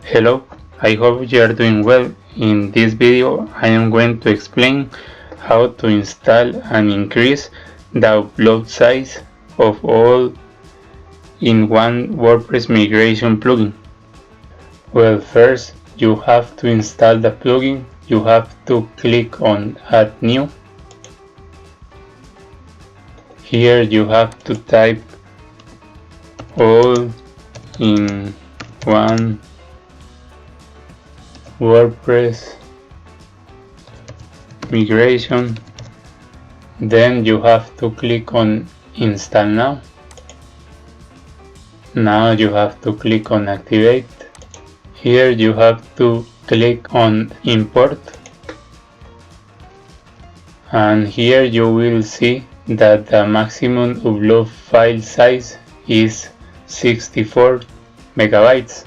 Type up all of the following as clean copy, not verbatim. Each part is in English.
Hello, I hope you are doing well. In this video I am going to explain how to install and increase the upload size of all in one WordPress migration plugin. Well, first you have to install the plugin. You have to click on Add New. Here you have to type all in one WordPress migration. Then you have to click on Install Now. Now you have to click on Activate. Here you have to click on Import. And here you will see that the maximum upload file size is 64 megabytes.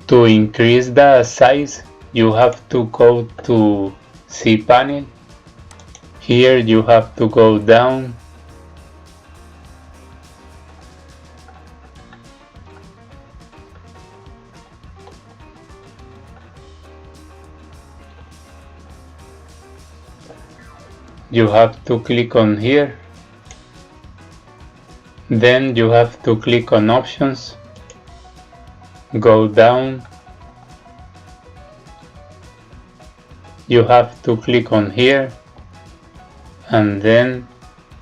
To increase the size, you have to go to cPanel. Here you have to go down. You have to click on here. Then you have to click on Options. Go down. You have to click on here. And then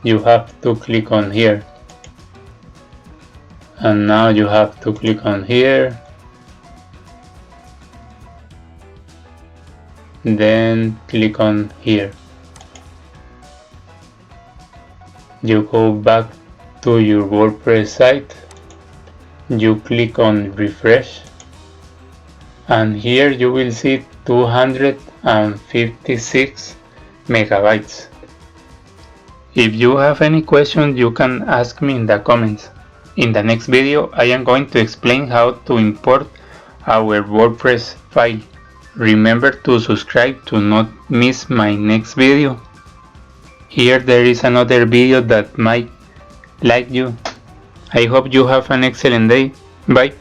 you have to click on here. And now you have to click on here. Then click on here. You go back to your WordPress site. You click on refresh. And here you will see 256 megabytes. If you have any questions, you can ask me in the comments. In the next video, I am going to explain how to import our WordPress file. Remember to subscribe to not miss my next video. Here there is another video that might like you. I hope you have an excellent day. Bye.